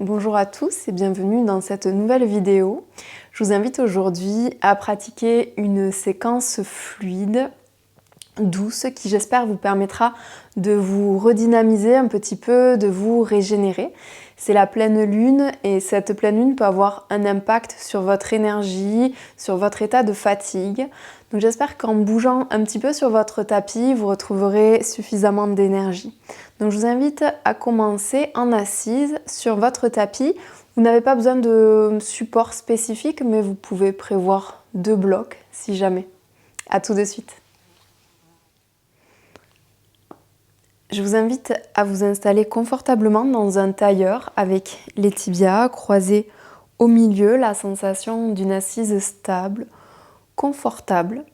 Bonjour à tous et bienvenue dans cette nouvelle vidéo. Je vous invite aujourd'hui à pratiquer une séquence fluide, douce, qui j'espère vous permettra de vous redynamiser un petit peu, de vous régénérer. C'est la pleine lune et cette pleine lune peut avoir un impact sur votre énergie, sur votre état de fatigue. Donc j'espère qu'en bougeant un petit peu sur votre tapis, vous retrouverez suffisamment d'énergie. Donc je vous invite à commencer en assise sur votre tapis. Vous n'avez pas besoin de support spécifique, mais vous pouvez prévoir 2 blocs si jamais. À tout de suite. Je vous invite à vous installer confortablement dans un tailleur avec les tibias croisés au milieu, la sensation d'une assise stable, confortable,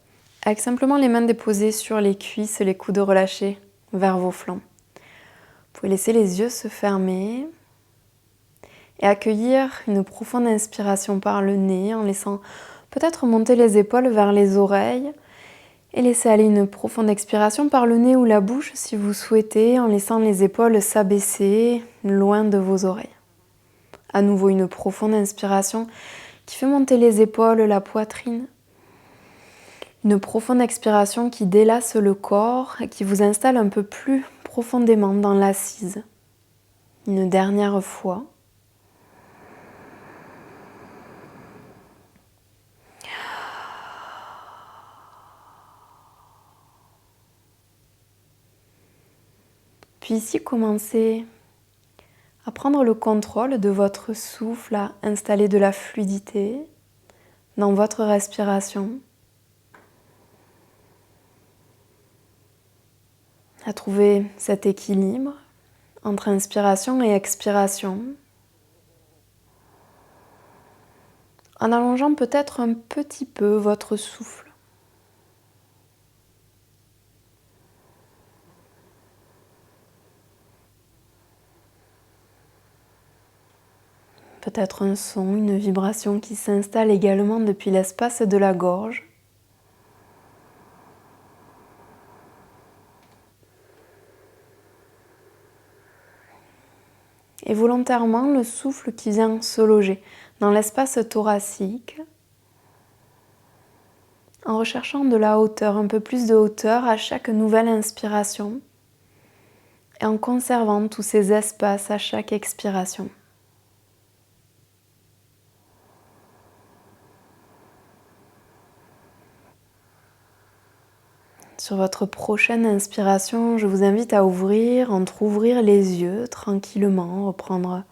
avec simplement les mains déposées sur les cuisses, les coudes relâchés vers vos flancs. Vous pouvez laisser les yeux se fermer et accueillir une profonde inspiration par le nez en laissant peut-être monter les épaules vers les oreilles et laisser aller une profonde expiration par le nez ou la bouche si vous souhaitez en laissant les épaules s'abaisser loin de vos oreilles. À nouveau une profonde inspiration qui fait monter les épaules, la poitrine. Une profonde expiration qui délasse le corps et qui vous installe un peu plus profondément dans l'assise. Une dernière fois. Puis ici, commencez à prendre le contrôle de votre souffle, à installer de la fluidité dans votre respiration, à trouver cet équilibre entre inspiration et expiration, en allongeant peut-être un petit peu votre souffle. Peut-être un son, une vibration qui s'installe également depuis l'espace de la gorge. Et volontairement, le souffle qui vient se loger dans l'espace thoracique, en recherchant de la hauteur, un peu plus de hauteur à chaque nouvelle inspiration, et en conservant tous ces espaces à chaque expiration. Sur votre prochaine inspiration, je vous invite à entrouvrir les yeux tranquillement, reprendre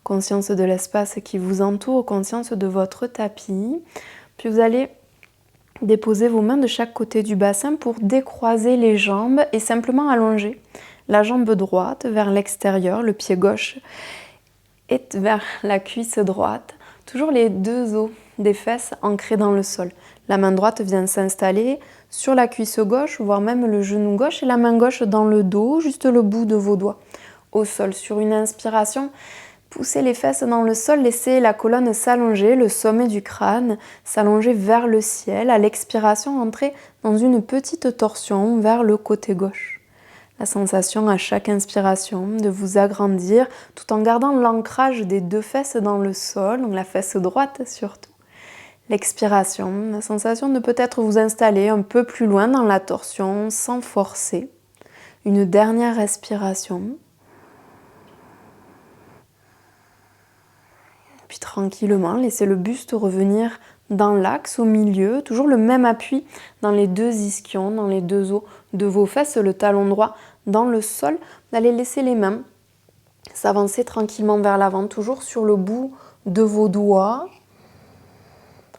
conscience de l'espace qui vous entoure, conscience de votre tapis. Puis vous allez déposer vos mains de chaque côté du bassin pour décroiser les jambes et simplement allonger la jambe droite vers l'extérieur, le pied gauche est vers la cuisse droite. Toujours les 2 os des fesses ancrés dans le sol. La main droite vient s'installer sur la cuisse gauche, voire même le genou gauche, et la main gauche dans le dos, juste le bout de vos doigts au sol. Sur une inspiration, poussez les fesses dans le sol, laissez la colonne s'allonger, le sommet du crâne s'allonger vers le ciel. À l'expiration, entrez dans une petite torsion vers le côté gauche. La sensation à chaque inspiration de vous agrandir tout en gardant l'ancrage des 2 fesses dans le sol, donc la fesse droite surtout. L'expiration, la sensation de peut-être vous installer un peu plus loin dans la torsion sans forcer. Une dernière respiration. Puis tranquillement, laissez le buste revenir dans l'axe au milieu, toujours le même appui dans les 2 ischions, dans les 2 os de vos fesses, le talon droit dans le sol. Vous allez laisser les mains s'avancer tranquillement vers l'avant, toujours sur le bout de vos doigts,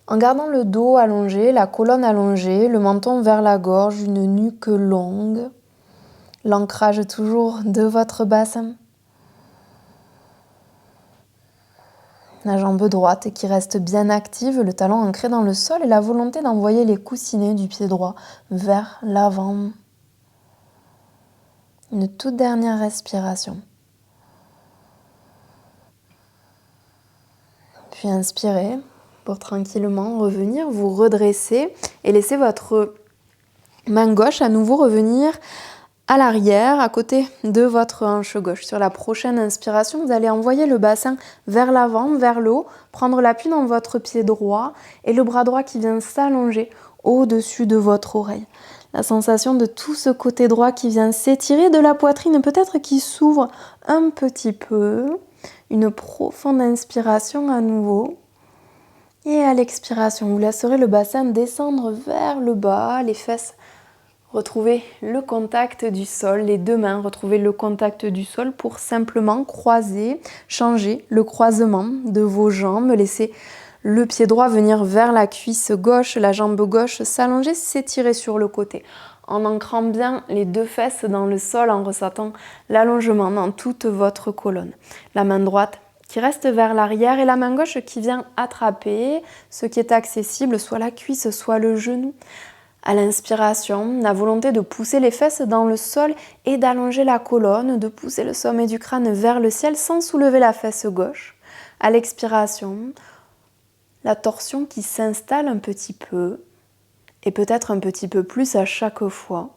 en gardant le dos allongé, la colonne allongée, le menton vers la gorge, une nuque longue, l'ancrage toujours de votre bassin. La jambe droite qui reste bien active, le talon ancré dans le sol et la volonté d'envoyer les coussinets du pied droit vers l'avant. Une toute dernière respiration. Puis inspirez pour tranquillement revenir, vous redresser et laisser votre main gauche à nouveau revenir À l'arrière, à côté de votre hanche gauche. Sur la prochaine inspiration, vous allez envoyer le bassin vers l'avant, vers le haut, prendre l'appui dans votre pied droit et le bras droit qui vient s'allonger au-dessus de votre oreille. La sensation de tout ce côté droit qui vient s'étirer, de la poitrine peut-être qui s'ouvre un petit peu. Une profonde inspiration à nouveau. Et à l'expiration, vous laisserez le bassin descendre vers le bas, les fesses. Retrouvez le contact du sol, les deux mains, retrouvez le contact du sol pour simplement croiser, changer le croisement de vos jambes. Laissez le pied droit venir vers la cuisse gauche, la jambe gauche s'allonger, s'étirer sur le côté. En ancrant bien les deux fesses dans le sol, en ressentant l'allongement dans toute votre colonne. La main droite qui reste vers l'arrière et la main gauche qui vient attraper ce qui est accessible, soit la cuisse, soit le genou. À l'inspiration, la volonté de pousser les fesses dans le sol et d'allonger la colonne, de pousser le sommet du crâne vers le ciel sans soulever la fesse gauche. À l'expiration, la torsion qui s'installe un petit peu et peut-être un petit peu plus à chaque fois.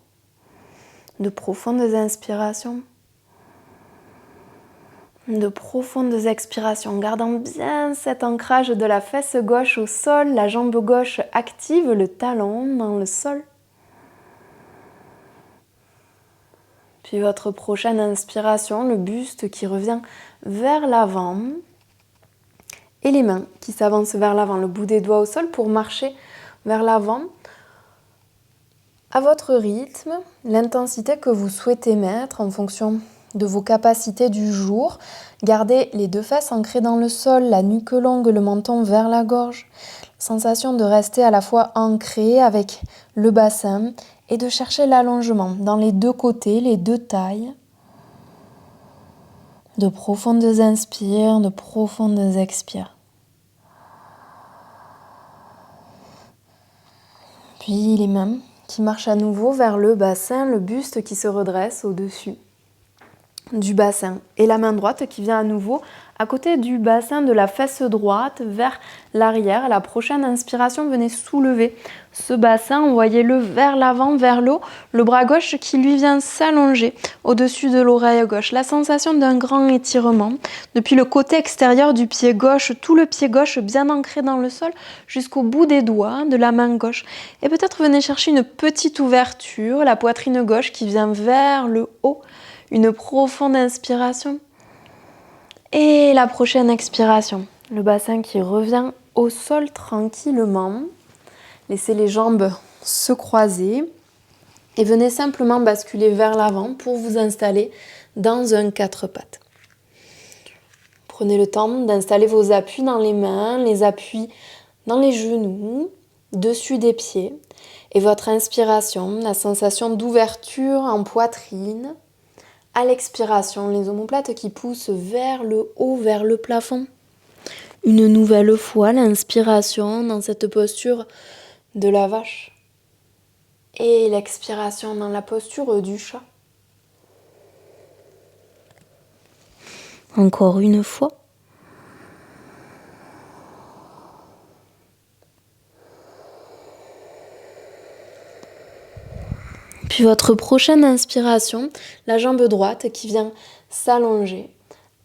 De profondes inspirations. De profondes expirations, gardant bien cet ancrage de la fesse gauche au sol, la jambe gauche active, le talon dans le sol. Puis votre prochaine inspiration, le buste qui revient vers l'avant et les mains qui s'avancent vers l'avant, le bout des doigts au sol pour marcher vers l'avant à votre rythme, l'intensité que vous souhaitez mettre en fonction de vos capacités du jour. Gardez les deux fesses ancrées dans le sol, la nuque longue, le menton vers la gorge. Sensation de rester à la fois ancré avec le bassin et de chercher l'allongement dans les deux côtés, les deux tailles. De profondes inspires, de profondes expires. Puis les mains qui marchent à nouveau vers le bassin, le buste qui se redresse au-dessus du bassin et la main droite qui vient à nouveau à côté du bassin de la fesse droite vers l'arrière. À la prochaine inspiration, venez soulever ce bassin, envoyez-le vers l'avant, vers le haut, le bras gauche qui lui vient s'allonger au-dessus de l'oreille gauche. La sensation d'un grand étirement depuis le côté extérieur du pied gauche, tout le pied gauche bien ancré dans le sol jusqu'au bout des doigts de la main gauche. Et peut-être venez chercher une petite ouverture, la poitrine gauche qui vient vers le haut. Une profonde inspiration et la prochaine expiration. Le bassin qui revient au sol tranquillement. Laissez les jambes se croiser et venez simplement basculer vers l'avant pour vous installer dans un quatre pattes. Prenez le temps d'installer vos appuis dans les mains, les appuis dans les genoux, dessus des pieds. Et votre inspiration, la sensation d'ouverture en poitrine. À l'expiration, les omoplates qui poussent vers le haut, vers le plafond. Une nouvelle fois, l'inspiration dans cette posture de la vache. Et l'expiration dans la posture du chat. Encore une fois. Puis votre prochaine inspiration, la jambe droite qui vient s'allonger.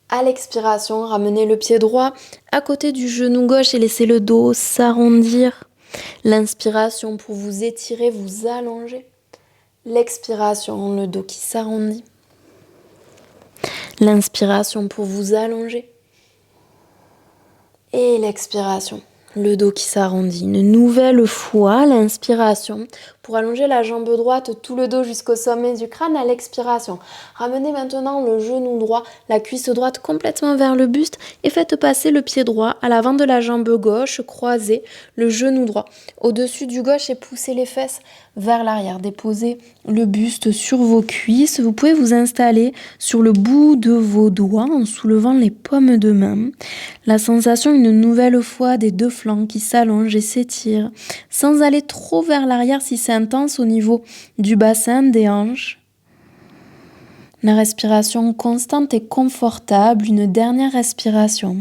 À l'expiration, ramenez le pied droit à côté du genou gauche et laissez le dos s'arrondir. L'inspiration pour vous étirer, vous allonger. L'expiration, le dos qui s'arrondit. L'inspiration pour vous allonger. Et l'expiration, le dos qui s'arrondit. Une nouvelle fois, l'inspiration pour allonger la jambe droite, tout le dos jusqu'au sommet du crâne à l'expiration. Ramenez maintenant le genou droit, la cuisse droite complètement vers le buste et faites passer le pied droit à l'avant de la jambe gauche, croisez le genou droit au-dessus du gauche et poussez les fesses vers l'arrière. Déposez le buste sur vos cuisses. Vous pouvez vous installer sur le bout de vos doigts en soulevant les paumes de main. La sensation une nouvelle fois des deux flancs qui s'allongent et s'étirent sans aller trop vers l'arrière si c'est intense au niveau du bassin, des hanches. La respiration constante et confortable, une dernière respiration.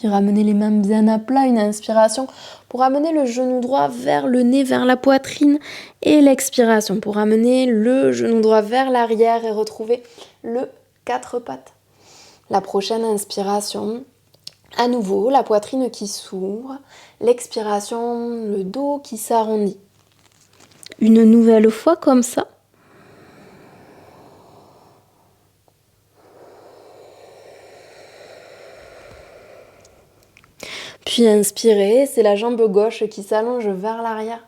Puis ramenez les mains bien à plat, une inspiration pour amener le genou droit vers le nez, vers la poitrine. Et l'expiration pour amener le genou droit vers l'arrière et retrouver le 4 pattes. La prochaine inspiration, à nouveau, la poitrine qui s'ouvre. L'expiration, le dos qui s'arrondit. Une nouvelle fois comme ça. Puis inspirez, c'est la jambe gauche qui s'allonge vers l'arrière.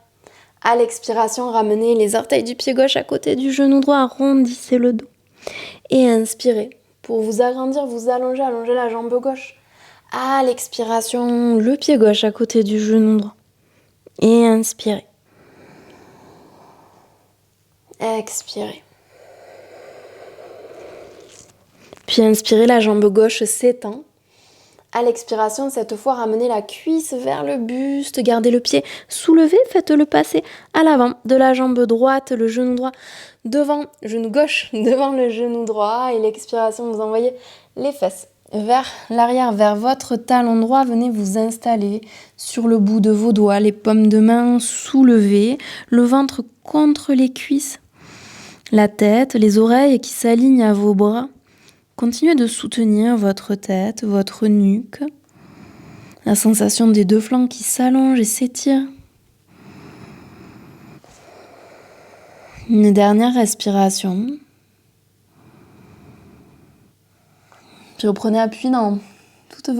À l'expiration, ramenez les orteils du pied gauche à côté du genou droit, arrondissez le dos. Et inspirez. Pour vous agrandir, vous allongez la jambe gauche. À l'expiration, le pied gauche à côté du genou droit. Et inspirez. Expirez. Puis inspirez, la jambe gauche s'étend. À l'expiration, cette fois, ramenez la cuisse vers le buste, gardez le pied soulevé, faites-le passer à l'avant de la jambe droite, le genou droit devant, genou gauche devant le genou droit. Et l'expiration, vous envoyez les fesses vers l'arrière, vers votre talon droit. Venez vous installer sur le bout de vos doigts, les paumes de main soulevées, le ventre contre les cuisses, la tête, les oreilles qui s'alignent à vos bras. Continuez de soutenir votre tête, votre nuque, la sensation des deux flancs qui s'allongent et s'étirent. Une dernière respiration. Puis reprenez appui dans toutes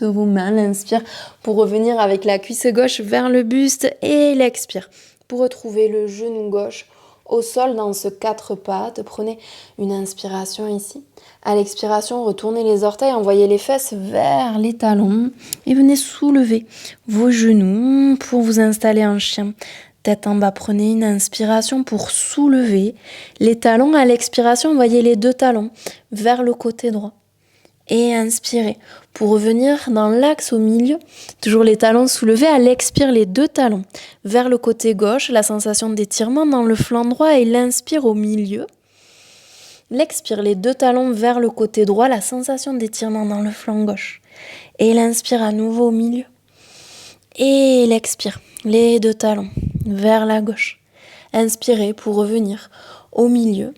vos mains. L'inspire pour revenir avec la cuisse gauche vers le buste et l'expire pour retrouver le genou gauche au sol dans ce 4 pattes. Prenez une inspiration ici. À l'expiration, retournez les orteils, envoyez les fesses vers les talons et venez soulever vos genoux pour vous installer en chien. Tête en bas, prenez une inspiration pour soulever les talons. À l'expiration, envoyez les 2 talons vers le côté droit. Et inspirez pour revenir dans l'axe au milieu. Toujours les talons soulevés. À l'expire, les 2 talons vers le côté gauche. La sensation d'étirement dans le flanc droit et l'inspire au milieu. L'expire, les 2 talons vers le côté droit. La sensation d'étirement dans le flanc gauche. Et l'inspire à nouveau au milieu. Et l'expire, les 2 talons vers la gauche. Inspirez pour revenir au milieu.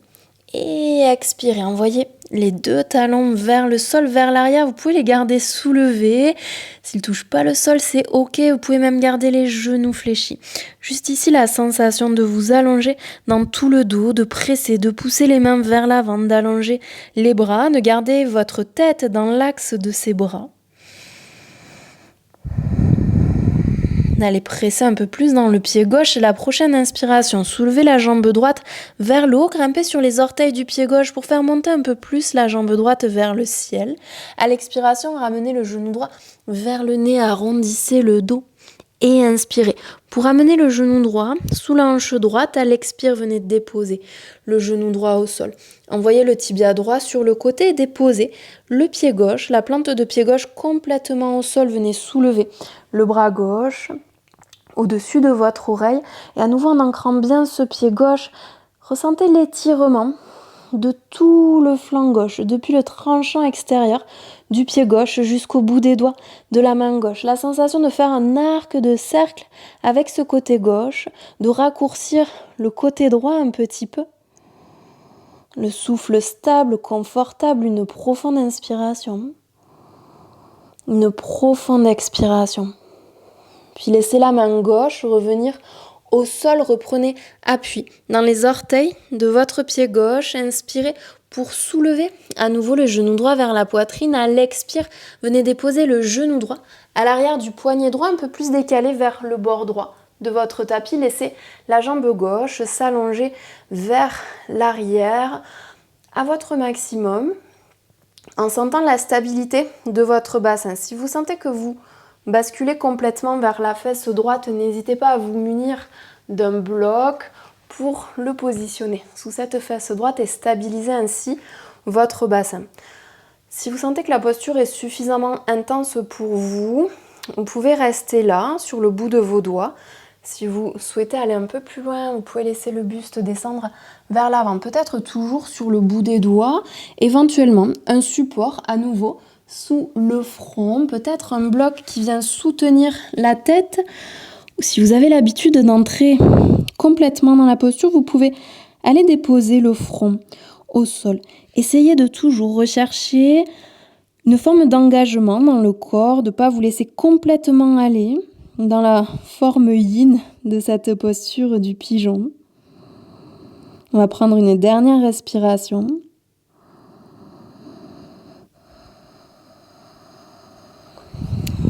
Et expirez, envoyez les 2 talons vers le sol, vers l'arrière. Vous pouvez les garder soulevés. S'ils ne touchent pas le sol, c'est ok. Vous pouvez même garder les genoux fléchis. Juste ici, la sensation de vous allonger dans tout le dos, de presser, de pousser les mains vers l'avant, d'allonger les bras, de garder votre tête dans l'axe de ces bras. Allez presser un peu plus dans le pied gauche. Et la prochaine inspiration, soulevez la jambe droite vers le haut, grimpez sur les orteils du pied gauche pour faire monter un peu plus la jambe droite vers le ciel. À l'expiration, ramenez le genou droit vers le nez, arrondissez le dos et inspirez. Pour amener le genou droit sous la hanche droite, à l'expire, venez déposer le genou droit au sol. Envoyez le tibia droit sur le côté et déposez le pied gauche, la plante de pied gauche complètement au sol. Venez soulever le bras gauche au-dessus de votre oreille et à nouveau en ancrant bien ce pied gauche, ressentez l'étirement de tout le flanc gauche, depuis le tranchant extérieur du pied gauche jusqu'au bout des doigts de la main gauche. La sensation de faire un arc de cercle avec ce côté gauche, de raccourcir le côté droit un petit peu. Le souffle stable, confortable, une profonde inspiration, une profonde expiration. Puis laissez la main gauche revenir au sol, reprenez appui dans les orteils de votre pied gauche. Inspirez pour soulever à nouveau le genou droit vers la poitrine. À l'expire, venez déposer le genou droit à l'arrière du poignet droit, un peu plus décalé vers le bord droit de votre tapis. Laissez la jambe gauche s'allonger vers l'arrière à votre maximum en sentant la stabilité de votre bassin. Si vous sentez que vous basculez complètement vers la fesse droite, n'hésitez pas à vous munir d'un bloc pour le positionner sous cette fesse droite et stabiliser ainsi votre bassin. Si vous sentez que la posture est suffisamment intense pour vous, vous pouvez rester là, sur le bout de vos doigts. Si vous souhaitez aller un peu plus loin, vous pouvez laisser le buste descendre vers l'avant, peut-être toujours sur le bout des doigts, éventuellement un support à nouveau sous le front, peut-être un bloc qui vient soutenir la tête. Si vous avez l'habitude d'entrer complètement dans la posture, vous pouvez aller déposer le front au sol. Essayez de toujours rechercher une forme d'engagement dans le corps, de ne pas vous laisser complètement aller dans la forme yin de cette posture du pigeon. On va prendre une dernière respiration.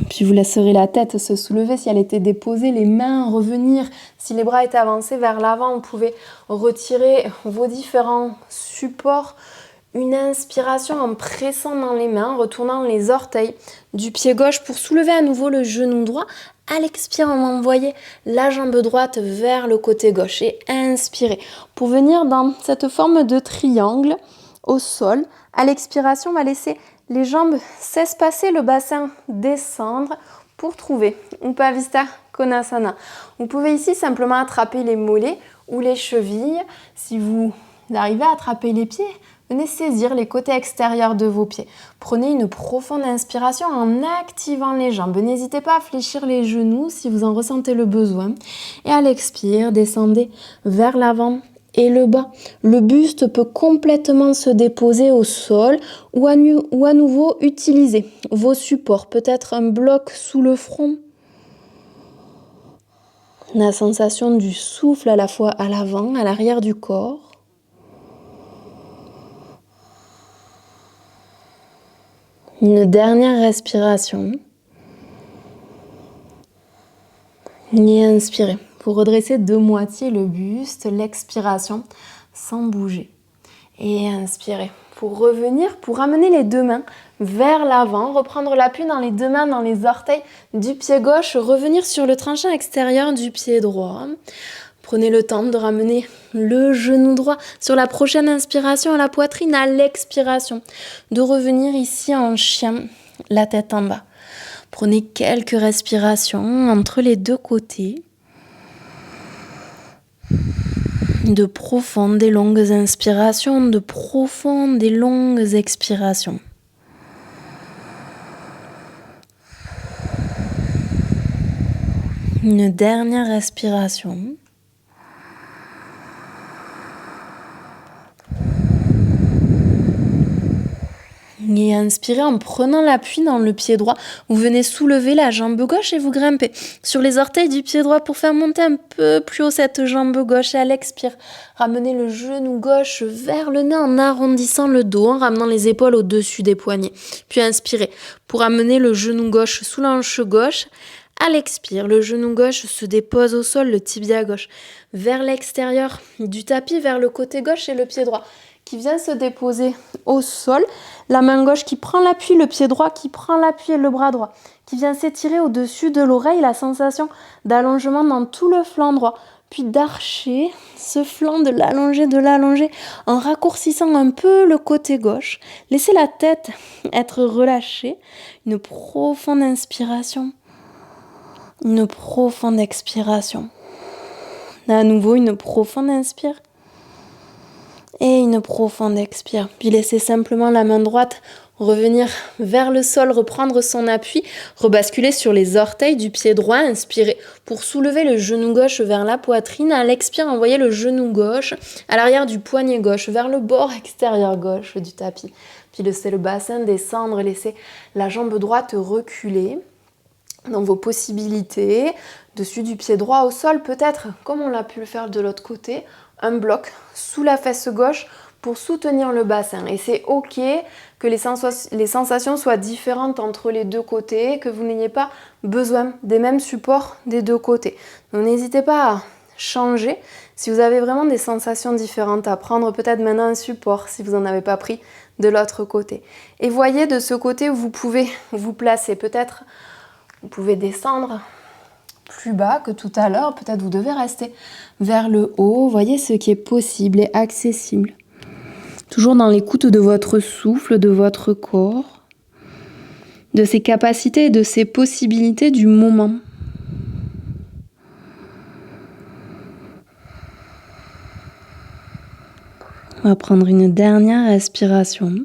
Puis vous laisserez la tête se soulever si elle était déposée, les mains revenir. Si les bras étaient avancés vers l'avant, vous pouvez retirer vos différents supports. Une inspiration en pressant dans les mains, retournant les orteils du pied gauche pour soulever à nouveau le genou droit. À l'expire, on va envoyer la jambe droite vers le côté gauche et inspirez pour venir dans cette forme de triangle au sol. À l'expiration, on va laisser les jambes s'espacer, le bassin descendre pour trouver Upavista Konasana. Vous pouvez ici simplement attraper les mollets ou les chevilles. Si vous arrivez à attraper les pieds, venez saisir les côtés extérieurs de vos pieds. Prenez une profonde inspiration en activant les jambes. N'hésitez pas à fléchir les genoux si vous en ressentez le besoin. Et à l'expire, descendez vers l'avant et le bas. Le buste peut complètement se déposer au sol ou à nouveau utiliser vos supports. Peut-être un bloc sous le front. La sensation du souffle à la fois à l'avant, à l'arrière du corps. Une dernière respiration. Et inspirez. Pour redresser de moitié le buste, l'expiration sans bouger. Et inspirez. Pour revenir, pour amener les deux mains vers l'avant, reprendre l'appui dans les deux mains, dans les orteils du pied gauche, revenir sur le tranchant extérieur du pied droit. Prenez le temps de ramener le genou droit sur la prochaine inspiration à la poitrine, à l'expiration. De revenir ici en chien, la tête en bas. Prenez quelques respirations entre les deux côtés. De profondes et longues inspirations, de profondes et longues expirations. Une dernière respiration. Et inspirez en prenant l'appui dans le pied droit. Vous venez soulever la jambe gauche et vous grimpez sur les orteils du pied droit pour faire monter un peu plus haut cette jambe gauche. Et à l'expire, ramenez le genou gauche vers le nez en arrondissant le dos, en ramenant les épaules au-dessus des poignets. Puis inspirez pour amener le genou gauche sous l'hanche gauche. À l'expire, le genou gauche se dépose au sol, le tibia gauche vers l'extérieur du tapis, vers le côté gauche et le pied droit qui vient se déposer au sol. La main gauche qui prend l'appui, le pied droit qui prend l'appui et le bras droit qui vient s'étirer au-dessus de l'oreille. La sensation d'allongement dans tout le flanc droit. Puis d'archer ce flanc, de l'allonger en raccourcissant un peu le côté gauche. Laissez la tête être relâchée. Une profonde inspiration. Une profonde expiration. À nouveau, une profonde inspire. Et une profonde expire. Puis laissez simplement la main droite revenir vers le sol, reprendre son appui, rebasculer sur les orteils du pied droit. Inspirez pour soulever le genou gauche vers la poitrine. À l'expire, envoyez le genou gauche à l'arrière du poignet gauche, vers le bord extérieur gauche du tapis. Puis laissez le bassin descendre, laissez la jambe droite reculer dans vos possibilités. Dessus du pied droit au sol, peut-être, comme on l'a pu le faire de l'autre côté, un bloc sous la fesse gauche pour soutenir le bassin. Et c'est ok que les sensations soient différentes entre les deux côtés, que vous n'ayez pas besoin des mêmes supports des deux côtés. Donc n'hésitez pas à changer. Si vous avez vraiment des sensations différentes, à prendre peut-être maintenant un support si vous n'en avez pas pris de l'autre côté. Et voyez de ce côté où vous pouvez vous placer. Peut-être vous pouvez descendre plus bas que tout à l'heure. Peut-être vous devez rester vers le haut. Voyez ce qui est possible et accessible. Toujours dans l'écoute de votre souffle, de votre corps, de ses capacités et de ses possibilités du moment. On va prendre une dernière respiration.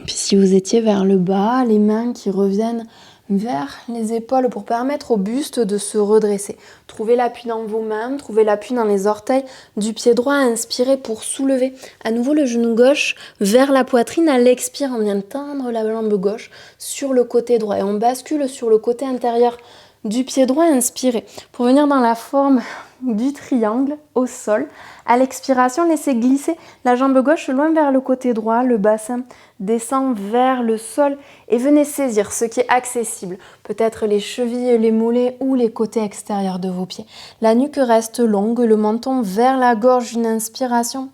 Puis si vous étiez vers le bas, les mains qui reviennent vers les épaules pour permettre au buste de se redresser. Trouvez l'appui dans vos mains, trouvez l'appui dans les orteils du pied droit. Inspirez pour soulever à nouveau le genou gauche vers la poitrine. À l'expire, on vient tendre la jambe gauche sur le côté droit et on bascule sur le côté intérieur du pied droit. Inspirez pour venir dans la forme du triangle au sol. À l'expiration, laissez glisser la jambe gauche loin vers le côté droit, le bassin descend vers le sol et venez saisir ce qui est accessible, peut-être les chevilles, les mollets ou les côtés extérieurs de vos pieds. La nuque reste longue, le menton vers la gorge, une inspiration.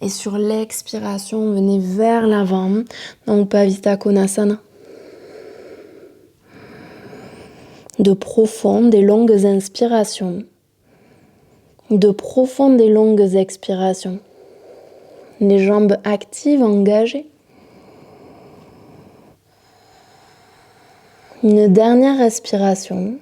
Et sur l'expiration, venez vers l'avant, donc Upavita Konasana. De profondes et longues inspirations. De profondes et longues expirations. Les jambes actives, engagées. Une dernière respiration.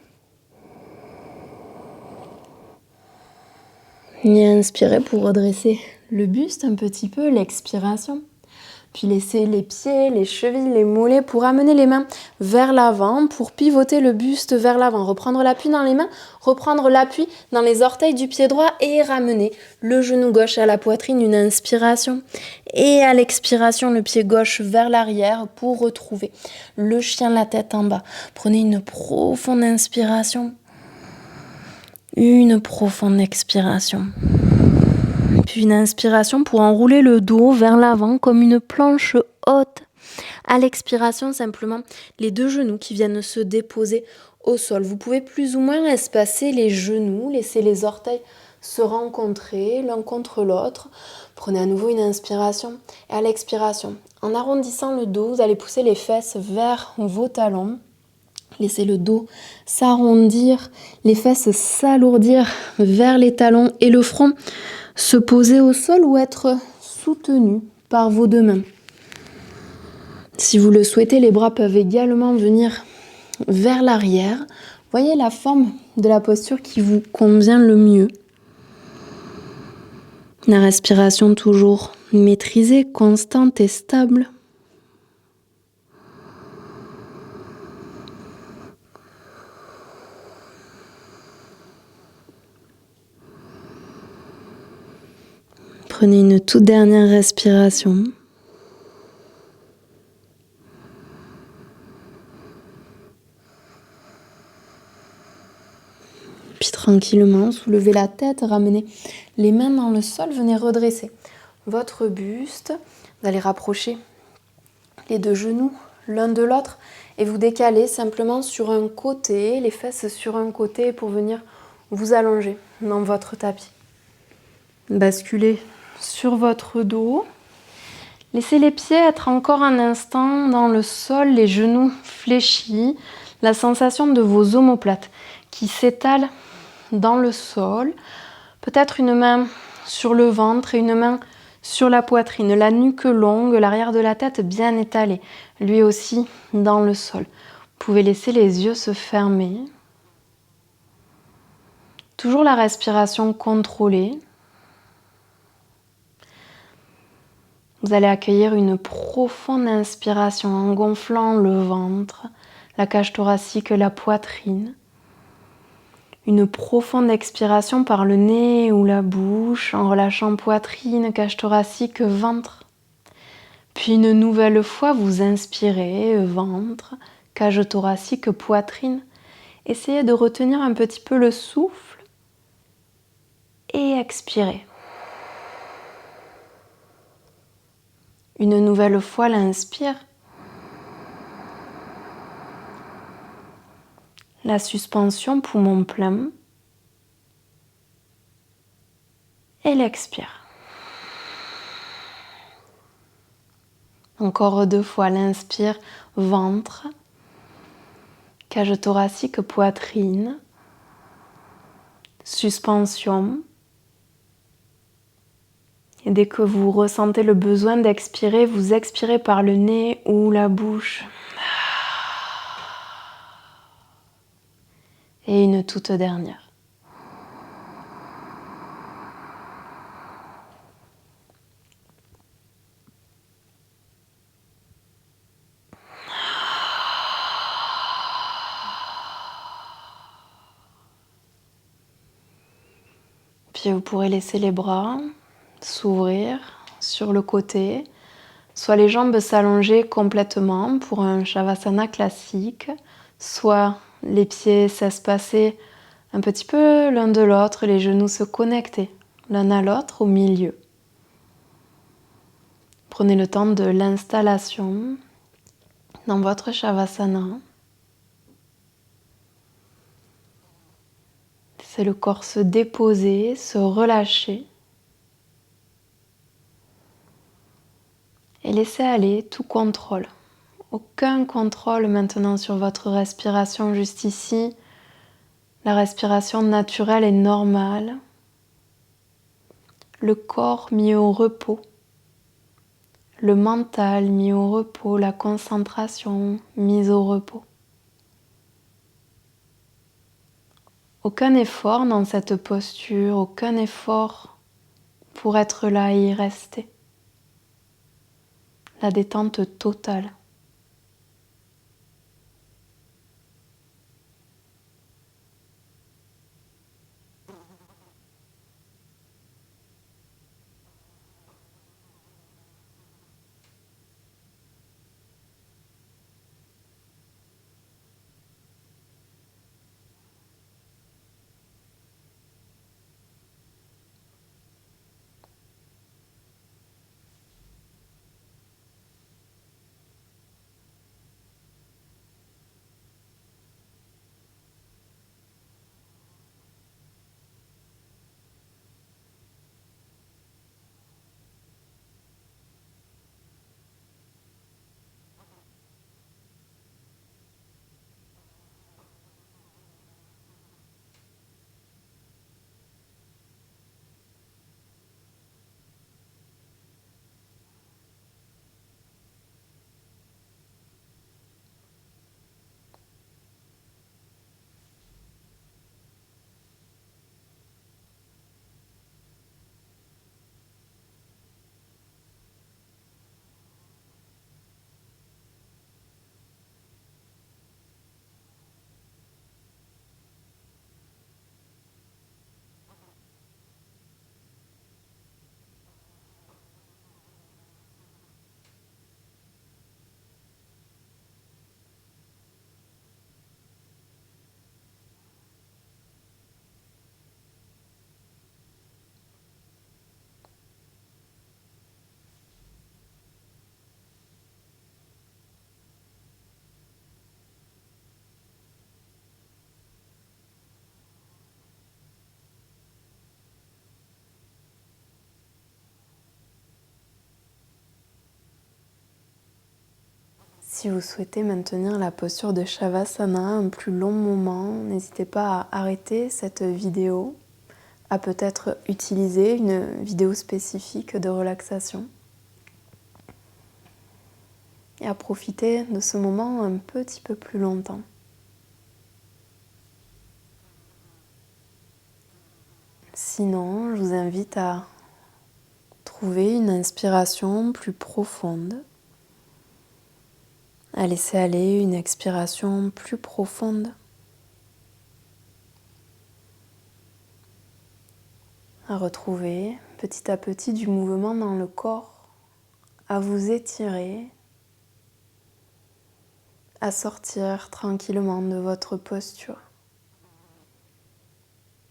Et inspirez pour redresser le buste un petit peu, l'expiration. Puis laissez les pieds, les chevilles, les mollets pour amener les mains vers l'avant, pour pivoter le buste vers l'avant. Reprendre l'appui dans les mains, reprendre l'appui dans les orteils du pied droit et ramener le genou gauche à la poitrine, une inspiration. Et à l'expiration, le pied gauche vers l'arrière pour retrouver le chien, la tête en bas. Prenez une profonde inspiration, une profonde expiration. Puis une inspiration pour enrouler le dos vers l'avant comme une planche haute. À l'expiration, simplement, les deux genoux qui viennent se déposer au sol. Vous pouvez plus ou moins espacer les genoux, laisser les orteils se rencontrer l'un contre l'autre. Prenez à nouveau une inspiration. Et à l'expiration, en arrondissant le dos, vous allez pousser les fesses vers vos talons. Laissez le dos s'arrondir, les fesses s'alourdir vers les talons et le front se poser au sol ou être soutenu par vos deux mains. Si vous le souhaitez, les bras peuvent également venir vers l'arrière. Voyez la forme de la posture qui vous convient le mieux. La respiration toujours maîtrisée, constante et stable. Prenez une toute dernière respiration. Puis tranquillement, soulevez la tête, ramenez les mains dans le sol, venez redresser votre buste. Vous allez rapprocher les deux genoux l'un de l'autre et vous décaler simplement sur un côté, les fesses sur un côté pour venir vous allonger dans votre tapis. Basculez sur votre dos. Laissez les pieds être encore un instant dans le sol, les genoux fléchis, la sensation de vos omoplates qui s'étalent dans le sol. Peut-être une main sur le ventre et une main sur la poitrine, la nuque longue, l'arrière de la tête bien étalé, lui aussi dans le sol. Vous pouvez laisser les yeux se fermer. Toujours la respiration contrôlée. Vous allez accueillir une profonde inspiration en gonflant le ventre, la cage thoracique, la poitrine. Une profonde expiration par le nez ou la bouche en relâchant poitrine, cage thoracique, ventre. Puis une nouvelle fois, vous inspirez, ventre, cage thoracique, poitrine. Essayez de retenir un petit peu le souffle et expirez. Une nouvelle fois, l'inspire. La suspension, poumon plein. Et l'expire. Encore deux fois, l'inspire, ventre, cage thoracique, poitrine, suspension. Et dès que vous ressentez le besoin d'expirer, vous expirez par le nez ou la bouche. Et une toute dernière. Puis vous pourrez laisser les bras s'ouvrir sur le côté, soit les jambes s'allonger complètement pour un Shavasana classique, soit les pieds s'espacer un petit peu l'un de l'autre, les genoux se connecter l'un à l'autre au milieu. Prenez le temps de l'installation dans votre Shavasana. Laissez le corps se déposer, se relâcher. Et laissez aller tout contrôle. Aucun contrôle maintenant sur votre respiration juste ici. La respiration naturelle et normale. Le corps mis au repos. Le mental mis au repos. La concentration mise au repos. Aucun effort dans cette posture, aucun effort pour être là et y rester. La détente totale. Si vous souhaitez maintenir la posture de Shavasana un plus long moment, n'hésitez pas à arrêter cette vidéo, à peut-être utiliser une vidéo spécifique de relaxation et à profiter de ce moment un petit peu plus longtemps. Sinon, je vous invite à trouver une inspiration plus profonde, à laisser aller une expiration plus profonde, à retrouver petit à petit du mouvement dans le corps, à vous étirer, à sortir tranquillement de votre posture,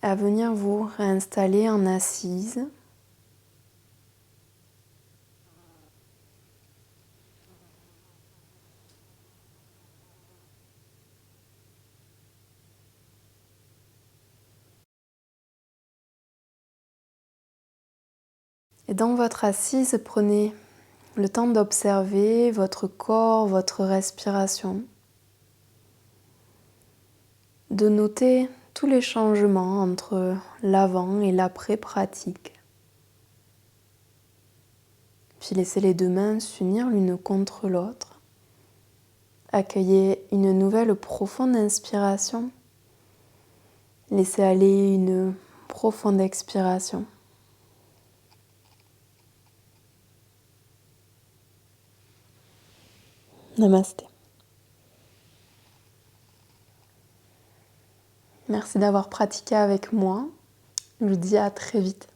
à venir vous réinstaller en assise. Et dans votre assise, prenez le temps d'observer votre corps, votre respiration, de noter tous les changements entre l'avant et l'après pratique. Puis laissez les deux mains s'unir l'une contre l'autre. Accueillez une nouvelle profonde inspiration. Laissez aller une profonde expiration. Namasté. Merci d'avoir pratiqué avec moi. Je vous dis à très vite.